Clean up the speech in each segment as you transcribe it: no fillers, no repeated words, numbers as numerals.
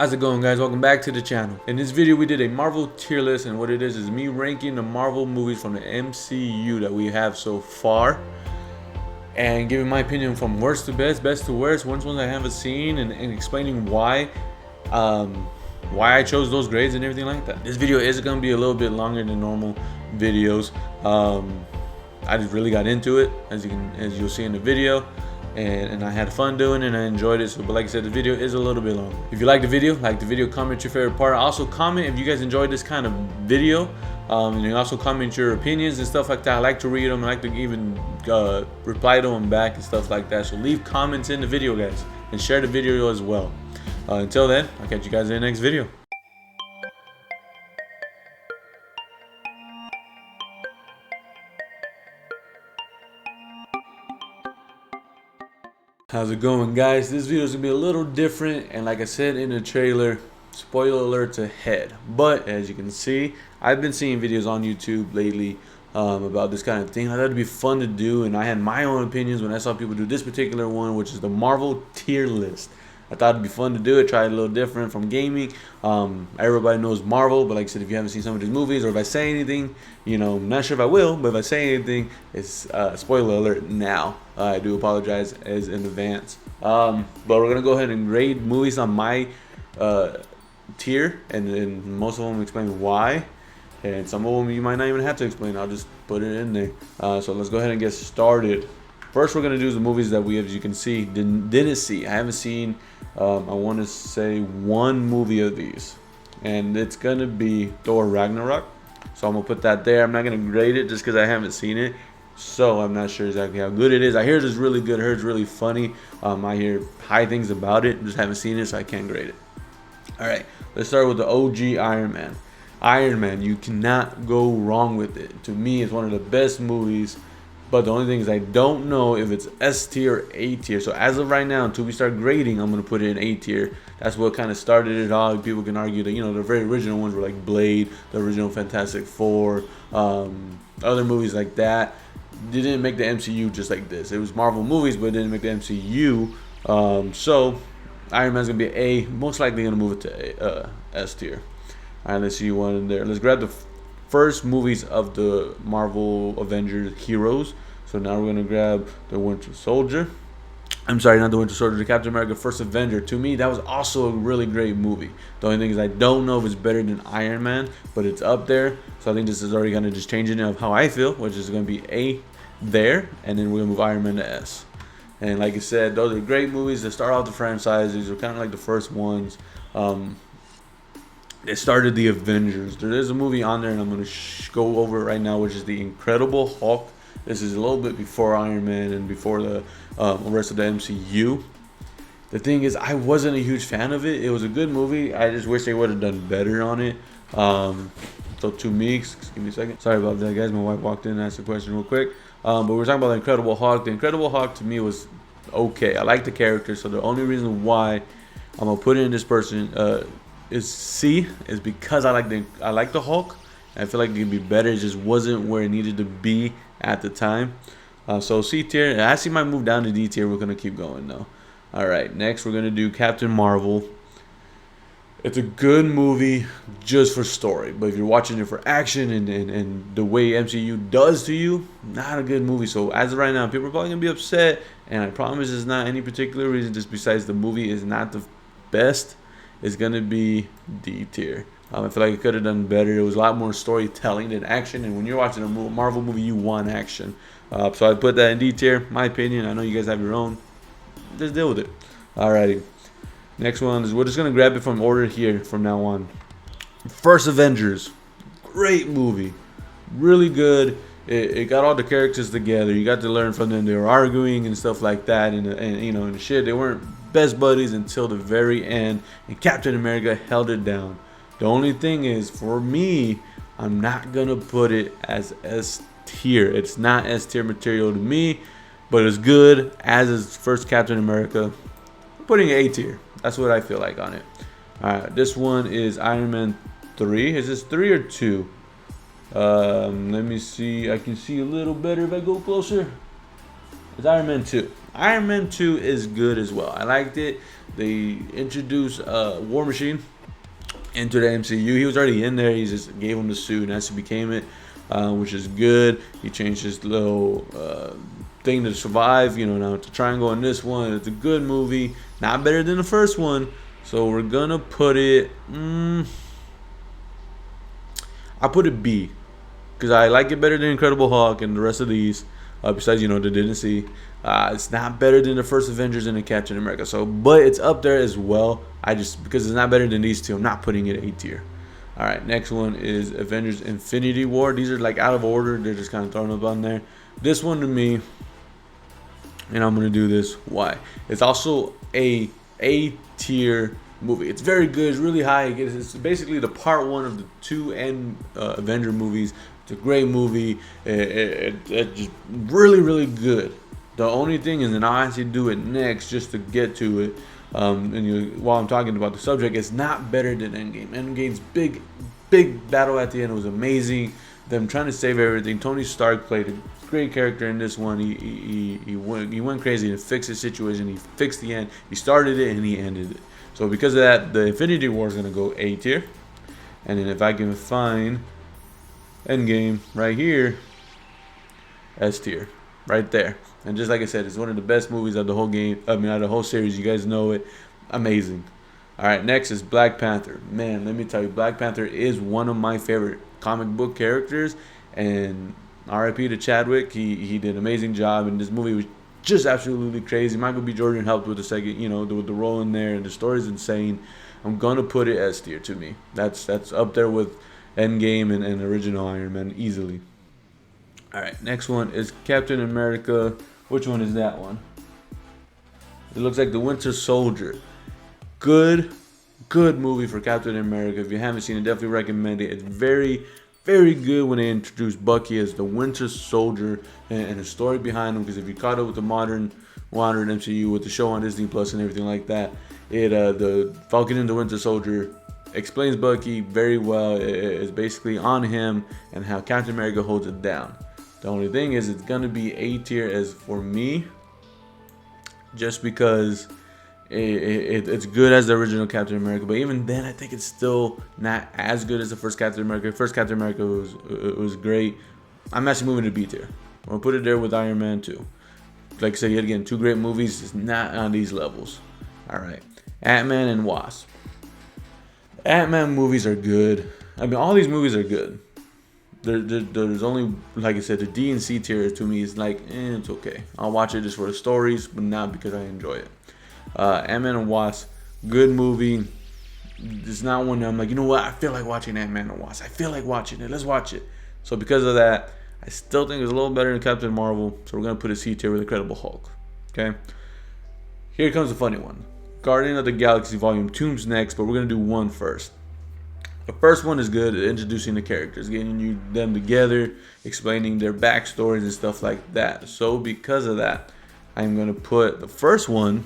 How's it going, guys? Welcome back to the channel. In this video we did a Marvel tier list, and what it is me ranking the Marvel movies from the MCU that we have so far and giving my opinion from worst to best, best to worst, ones I haven't seen, and explaining why I chose those grades and everything like that. This video is going to be a little bit longer than normal videos. I just really got into it, as you'll see in the video. And I had fun doing it and I enjoyed it. So, but like I said, the video is a little bit long. If you like the video, comment your favorite part. Also comment if you guys enjoyed this kind of video, and you also comment your opinions and stuff like that. I like to read them. I like to even reply to them back and stuff like that. So leave comments in the video, guys, and share the video as well. Until then, I'll catch you guys in the next video. How's it going, guys? This video is gonna be a little different, and like I said in the trailer, spoiler alerts ahead. But as you can see, I've been seeing videos on YouTube lately about this kind of thing. I thought it'd be fun to do, and I had my own opinions when I saw people do this particular one, which is the Marvel tier list. I thought it'd be fun to do it, try it a little different from gaming. Everybody knows Marvel, but like I said, if you haven't seen some of these movies, or if I say anything, I'm not sure if I will, but if I say anything, it's spoiler alert now. I do apologize in advance. But we're gonna go ahead and grade movies on my tier, and most of them explain why, and some of them you might not even have to explain. I'll just put it in there. So let's go ahead and get started. First, we're gonna do the movies that we, as you can see, didn't see. I haven't seen. I want to say one movie of these, and it's gonna be Thor Ragnarok. So I'm gonna put that there. I'm not gonna grade it just because I haven't seen it, so I'm not sure exactly how good it is. I hear it's really good. I heard it's really funny. I hear high things about it. Just haven't seen it, so I can't grade it. All right, let's start with the OG Iron Man. Iron Man, you cannot go wrong with it. To me, it's one of the best movies. But the only thing is, I don't know if it's S tier or A tier. So as of right now, until we start grading, I'm gonna put it in A tier. That's what kind of started it all. People can argue that the very original ones were like Blade, the original Fantastic Four, other movies like that. They didn't make the MCU just like this. It was Marvel movies, but it didn't make the MCU. So Iron Man's gonna be A. Most likely gonna move it to S tier. All right, let's see one in there. Let's grab the first movies of the Marvel Avengers heroes. So now we're gonna grab the Winter Soldier. I'm sorry, not the Winter Soldier, the Captain America First Avenger. To me, that was also a really great movie. The only thing is, I don't know if it's better than Iron Man, but it's up there. So I think this is already gonna just change it of how I feel, which is gonna be A there, and then we're gonna move Iron Man to S. And like I said, those are great movies that start off the franchise. These are kind of like the first ones. It started the Avengers. There is a movie on there, and I'm going to go over it right now, which is The Incredible Hulk. This is a little bit before Iron Man and before the rest of the MCU. The thing is, I wasn't a huge fan of it. It was a good movie. I just wish they would have done better on it. So to me, give me a second. Sorry about that, guys. My wife walked in and asked a question real quick. But we're talking about The Incredible Hulk. The Incredible Hulk, to me, was okay. I like the character, so the only reason why I'm going to put it in this person is C, is because I like the Hulk. I feel like it could be better. It just wasn't where it needed to be at the time. So C tier. I actually might move down to D tier. We're gonna keep going though. All right, next we're gonna do Captain Marvel. It's a good movie just for story, but if you're watching it for action and the way MCU does to you, not a good movie. So as of right now, people are probably gonna be upset, and I promise it's not any particular reason, just besides the movie is not the best. It's gonna be D tier. I feel like it could have done better. It was a lot more storytelling than action, and when you're watching a Marvel movie, you want action. So I put that in D tier. My opinion. I know you guys have your own. Just deal with it. Alrighty. Next one is, we're just gonna grab it from order here from now on. First Avengers, great movie, really good. It got all the characters together. You got to learn from them. They were arguing and stuff like that, and shit. They weren't best buddies until the very end, and Captain America held it down. The only thing is, for me, I'm not gonna put it as S tier. It's not S tier material to me, but it's good as is first Captain America. I'm putting A tier. That's what I feel like on it. All right, this one is Iron Man 3. Is this 3 or 2? Let me see. I can see a little better if I go closer. is Iron Man 2. Iron Man 2 is good as well. I liked it. They introduced War Machine into the MCU. He was already in there. He just gave him the suit, and that's he became it, which is good. He changed his little thing to survive. Now it's a triangle in this one. It's a good movie. Not better than the first one. So we're gonna put it. I put it B, because I like it better than Incredible Hulk and the rest of these. Besides, they didn't see. It's not better than the first Avengers and the Captain America. So, but it's up there as well. Because it's not better than these two, I'm not putting it A tier. All right, next one is Avengers: Infinity War. These are like out of order. They're just kind of thrown up on there. This one to me, and I'm gonna do this. Why? It's also a tier movie. It's very good. It's really high. It's basically the part one of the two end Avenger movies. It's a great movie. It's just really, really good. The only thing is, and I'll actually do it next just to get to it. While I'm talking about the subject, it's not better than Endgame. Endgame's big battle at the end was amazing. Them trying to save everything. Tony Stark played a great character in this one. He went crazy and fixed the situation. He fixed the end. He started it and he ended it. So because of that, the Infinity War is gonna go A tier. And then if I can find Endgame right here, S tier, right there. And just like I said, it's one of the best movies of the whole game. Out of the whole series. You guys know it. Amazing. All right, next is Black Panther. Man, let me tell you, Black Panther is one of my favorite comic book characters. And R.I.P. to Chadwick. He did an amazing job. And this movie was just absolutely crazy. Michael B. Jordan helped with the second, with the role in there. And the story's insane. I'm gonna put it S tier to me. That's up there with Endgame and original Iron Man easily. All right, next one is Captain America. Which one is that one? It looks like The Winter Soldier. Good movie for Captain America. If you haven't seen it, definitely recommend it. It's very, very good when they introduce Bucky as the Winter Soldier and the story behind him. Because if you caught up with the modern MCU with the show on Disney Plus and everything like that, the Falcon and the Winter Soldier explains Bucky very well. It's basically on him and how Captain America holds it down. The only thing is, it's gonna be A tier as for me, just because it's good as the original Captain America. But even then, I think it's still not as good as the first Captain America. First Captain America was great. I'm actually moving to B tier. I'm gonna put it there with Iron Man 2. Like I said, yet again, two great movies. It's not on these levels. All right, Ant-Man and Wasp. Ant-Man movies are good. I mean, all these movies are good. There's only, like I said, the D and C tier to me is like, it's okay. I'll watch it just for the stories, but not because I enjoy it. Ant-Man and Wasp, good movie. It's not one that I'm like, you know what? I feel like watching Ant-Man and Wasp. I feel like watching it. Let's watch it. So because of that, I still think it's a little better than Captain Marvel. So we're gonna put a C tier with Incredible Hulk. Okay. Here comes the funny one. Guardian of the Galaxy Volume 2's next, but we're gonna do one first. The first one is good at introducing the characters, getting them together, explaining their backstories and stuff like that. So because of that, I'm going to put the first one,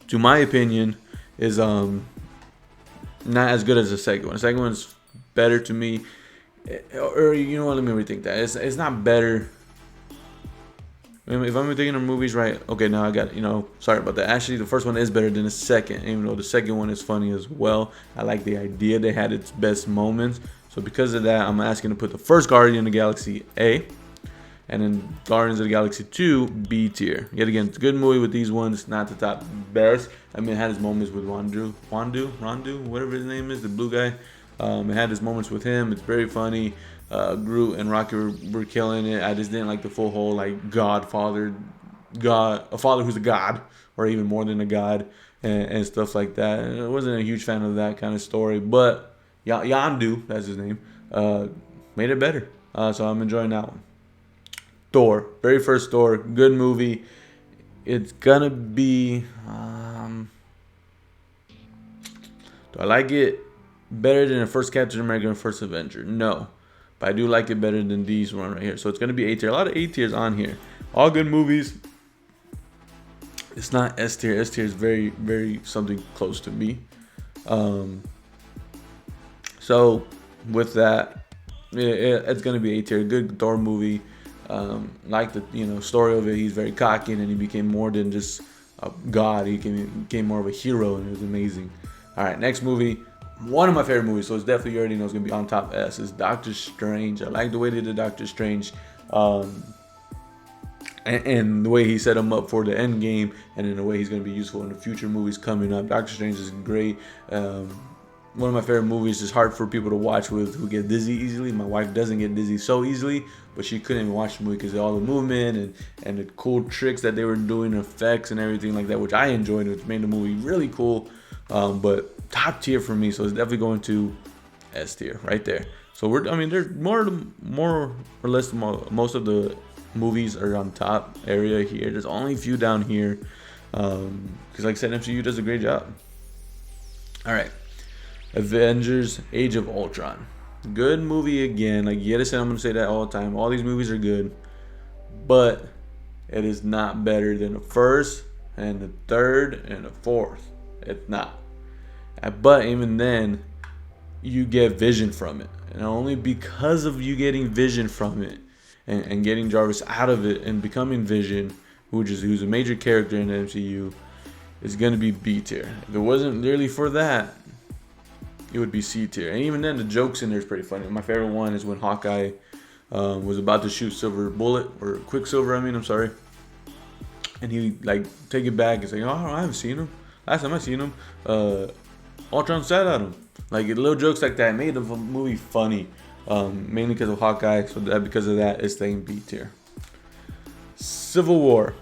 to my opinion, is not as good as the second one. The second one's better to me. Or you know what, let me rethink that. It's not better. If I'm thinking of movies right, okay, now I got, sorry about that. Actually, the first one is better than the second, even though the second one is funny as well. I like the idea. They had its best moments. So because of that, I'm asking to put the first Guardian of the Galaxy A, and then Guardians of the Galaxy 2 B tier. Yet again, it's a good movie with these ones, not the top best. I mean, it had its moments with Rondu, whatever his name is, the blue guy. It had its moments with him. It's very funny. Groot and Rocket were killing it. I just didn't like the full whole like a father who's a god, or even more than a god, and stuff like that. And I wasn't a huge fan of that kind of story, but Yondu, that's his name, made it better. So I'm enjoying that one. Thor, very first Thor, good movie. It's gonna be. Do I like it better than the first Captain America and first Avenger? No. But I do like it better than these one right here. So it's going to be A tier. A lot of A tiers on here. All good movies. It's not S tier. S tier is very, very something close to me. So with that, it's going to be A tier. Good Thor movie. Like the story of it, he's very cocky, and then he became more than just a god. He became more of a hero, and it was amazing. All right, next movie, one of my favorite movies, so it's definitely, you already know it's gonna be on top S, is Doctor Strange. I like the way they did Doctor Strange. And the way he set him up for the end game, and in the way he's going to be useful in the future movies coming up. Doctor Strange is great. One of my favorite movies. Is hard for people to watch who get dizzy easily. My wife doesn't get dizzy so easily, but she couldn't even watch the movie because of all the movement and the cool tricks that they were doing, effects and everything like that, which I enjoyed, which made the movie really cool. But top tier for me, so it's definitely going to S tier right there. So there's more or less most of the movies are on top area here. There's only a few down here, because like I said, MCU does a great job. All right, Avengers: Age of Ultron, good movie again. Like yet again, I'm gonna say that all the time. All these movies are good, but it is not better than the first and the third and the fourth. It's not. But even then, you get Vision from it, and only because of you getting Vision from it, and getting Jarvis out of it and becoming Vision, who's a major character in the MCU, is going to be B tier. If it wasn't really for that, it would be C tier. And even then, the jokes in there is pretty funny. My favorite one is when Hawkeye was about to shoot Quicksilver. I'm sorry, and he take it back and say, "Oh, I haven't seen him. Last time I seen him, Ultron sat at him." Like little jokes like that made the movie funny. Mainly because of Hawkeye, so because of that, it's staying B tier. Civil War.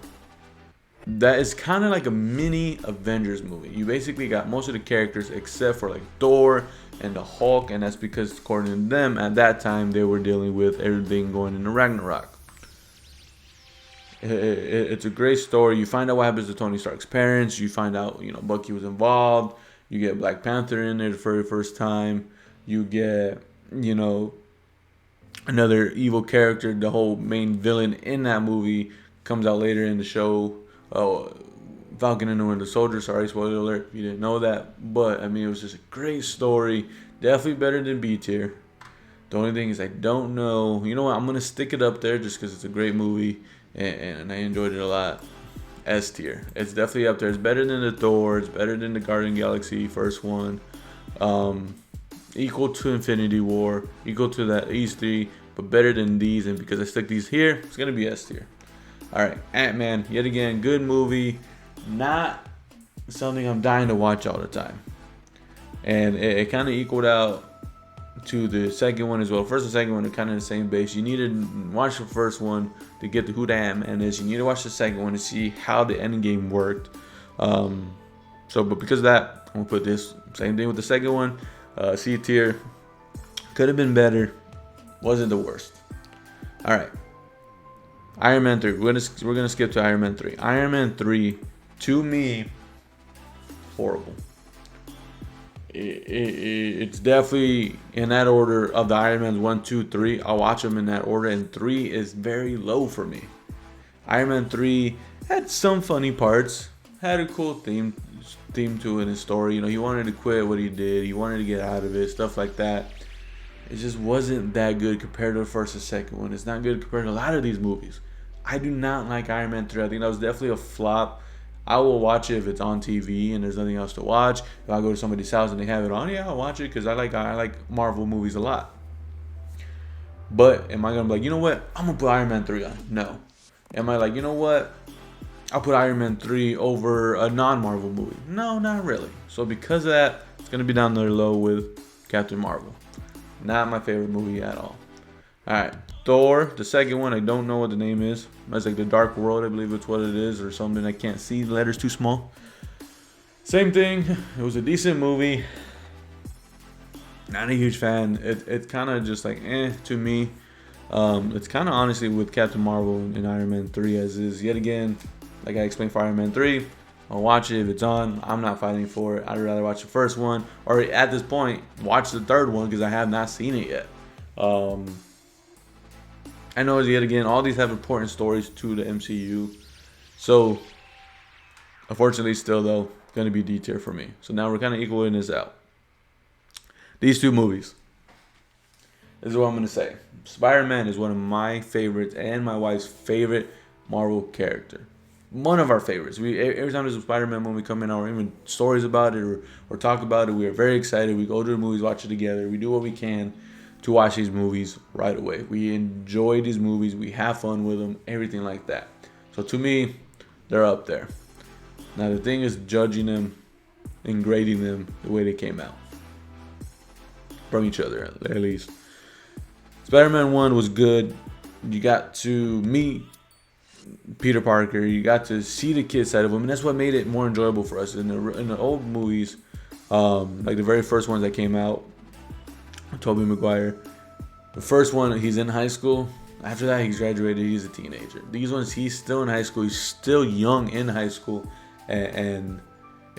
That is kind of like a mini Avengers movie. You basically got most of the characters except for like Thor and the Hulk, and that's because according to them at that time they were dealing with everything going into Ragnarok. It's a great story. You find out what happens to Tony Stark's parents. You find out Bucky was involved. You get Black Panther in there for the first time. You get another evil character. The whole main villain in that movie comes out later in the show. Falcon and the Winter Soldier. Sorry, spoiler alert if you didn't know that. But it was just a great story. Definitely better than B tier. The only thing is I don't know. You know what? I'm gonna stick it up there just because it's a great movie and I enjoyed it a lot. S tier. It's definitely up there. It's better than the Thor. It's better than the Guardian Galaxy first one. Equal to Infinity War, equal to these three, but better than these. And because I stick these here, it's gonna be S tier. All right, Ant-Man, yet again, good movie, not something I'm dying to watch all the time, and it kind of equaled out to the second one as well. First and second one are kind of the same base. You need to watch the first one to get to who the Ant-Man is. You need to watch the second one to see how the end game worked. But because of that, I'm gonna put this same thing with the second one. C tier, could have been better, wasn't the worst. All right, Iron Man 3. We're gonna skip to Iron Man 3. Iron Man 3, to me, horrible. It's definitely in that order of the Iron Man's 1, 2, 3. I'll watch them in that order, and 3 is very low for me. Iron Man 3 had some funny parts, had a cool theme to it in story. He wanted to quit what he did. He wanted to get out of it, stuff like that. It just wasn't that good compared to the first and second one. It's not good compared to a lot of these movies. I do not like Iron Man 3. I think that was definitely a flop. I will watch it if it's on TV and there's nothing else to watch. If I go to somebody's house and they have it on, yeah, I'll watch it because I like Marvel movies a lot. But am I gonna be like, you know what? I'm gonna put Iron Man 3 on? No. Am I like, you know what? I'll put Iron Man 3 over a non-Marvel movie. No, not really. So because of that, it's going to be down there low with Captain Marvel. Not my favorite movie at all. Alright, Thor, the second one, I don't know what the name is. It's like the Dark World, I believe it's what it is, or something. I can't see, the letters too small. Same thing, it was a decent movie. Not a huge fan. It's kind of just like, to me. It's kind of honestly with Captain Marvel and Iron Man 3 as is. Yet again, like I explained for Iron Man 3, I'll watch it if it's on. I'm not fighting for it. I'd rather watch the first one, or at this point, watch the third one because I have not seen it yet. I know yet again, all these have important stories to the MCU. So, unfortunately, still though, going to be D tier for me. So now we're kind of equaling this out. These two movies. This is what I'm gonna say. Spider-Man is one of my favorites and my wife's favorite Marvel character. One of our favorites. We every time there's a Spider-Man when we come in, or even stories about it or talk about it, we are very excited. We go to the movies, watch it together. We do what we can to watch these movies right away. We enjoy these movies. We have fun with them. Everything like that. So to me, they're up there. Now the thing is judging them and grading them the way they came out from each other, at least. Spider-Man 1 was good. You got to meet Peter Parker. You got to see the kid side of him, and that's what made it more enjoyable for us. In the old movies, like the very first ones that came out, Tobey Maguire. The first one, he's in high school. After that, he's graduated. He's a teenager. These ones, he's still in high school. He's still young in high school, and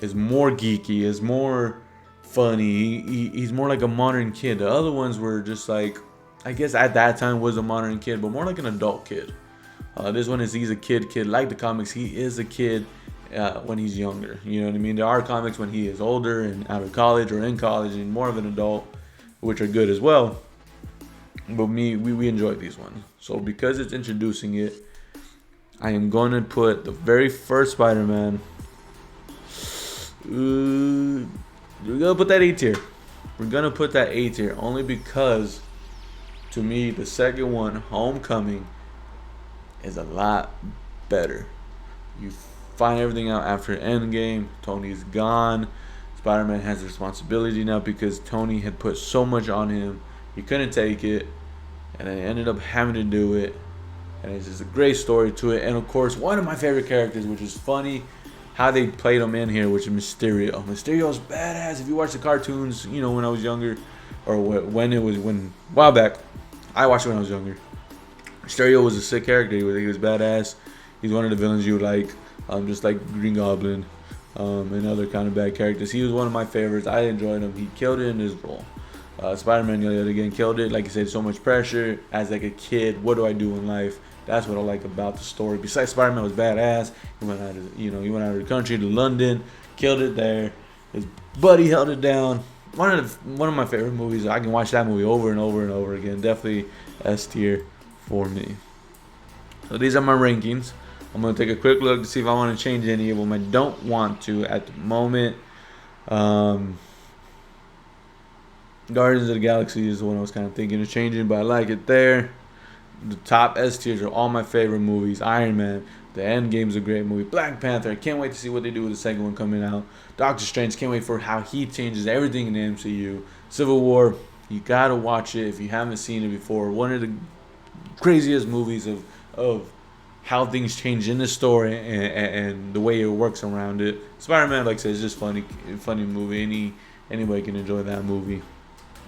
is more geeky, is more funny. He's more like a modern kid. The other ones were just like, I guess at that time was a modern kid, but more like an adult kid. This one he's a kid like the comics. He is a kid when he's younger. You know what I mean? There are comics when he is older and out of college or in college and more of an adult, which are good as well. But we enjoyed these ones. So because it's introducing it, I am going to put the very first Spider-Man. We're going to put that A tier. We're going to put that A tier only because, to me, the second one, Homecoming, is a lot better. You find everything out after Endgame. Tony's gone. Spider-Man has the responsibility now because Tony had put so much on him. He couldn't take it, and then ended up having to do it. And it's just a great story to it. And of course, one of my favorite characters, which is funny how they played him in here, which is Mysterio. Mysterio's badass. If you watch the cartoons, you know, when I was younger, or a while back, I watched it when I was younger. Mysterio was a sick character. He was badass. He's one of the villains you like, just like Green Goblin, and other kind of bad characters. He was one of my favorites. I enjoyed him. He killed it in his role. Spider-Man, yet again, killed it. Like I said, so much pressure. As like a kid, what do I do in life? That's what I like about the story. Besides, Spider-Man was badass. He went out of the country to London, killed it there. His buddy held it down. One of my favorite movies. I can watch that movie over and over and over again. Definitely S tier for me. So these are my rankings. I'm going to take a quick look to see if I want to change any of them. I don't want to at the moment. Guardians of the Galaxy is the one I was kind of thinking of changing, but I like it there. The top S tiers are all my favorite movies. Iron Man, The Endgame's a great movie. Black Panther, I can't wait to see what they do with the second one coming out. Doctor Strange, can't wait for how he changes everything in the MCU. Civil War, you gotta watch it if you haven't seen it before. One of the craziest movies of how things change in the story and the way it works around it. Spider-Man, like I said, is just funny movie. Anybody can enjoy that movie.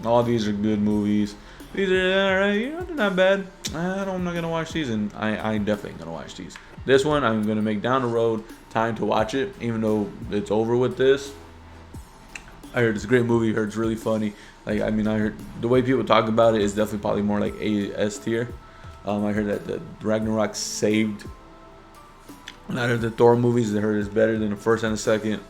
All these are good movies. These are alright, they're not bad. I'm not gonna watch these, and I definitely gonna watch these. This one I'm gonna make down the road time to watch it, even though it's over with this. I heard it's a great movie. I heard it's really funny. I heard the way people talk about it is definitely probably more like S tier. I heard that the Ragnarok saved. And I heard the Thor movies. I heard it's better than the first and the second.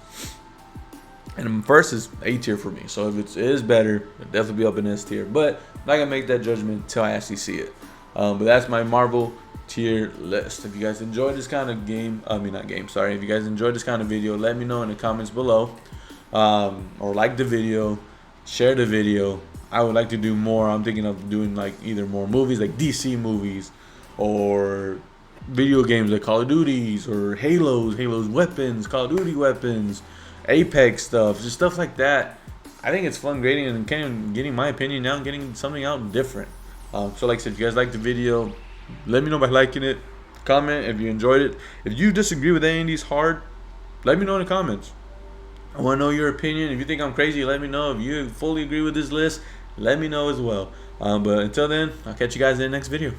And the first is A tier for me. So if it is better, it'll definitely be up in S tier. But I'm not gonna make that judgment until I actually see it. But that's my Marvel tier list. If you guys enjoyed this kind of if you guys enjoyed this kind of video, let me know in the comments below. Or like the video, share the video. I would like to do more. I'm thinking of doing like either more movies, like DC movies, or video games like Call of Duties, or Halo's weapons, Call of Duty weapons, Apex stuff, just stuff like that. I think it's fun grading and kind of getting my opinion out and getting something out different. So like I said, if you guys like the video, let me know by liking it. Comment if you enjoyed it. If you disagree with any of these hard, let me know in the comments. I want to know your opinion. If you think I'm crazy, let me know. If you fully agree with this list, let me know as well. But until then, I'll catch you guys in the next video.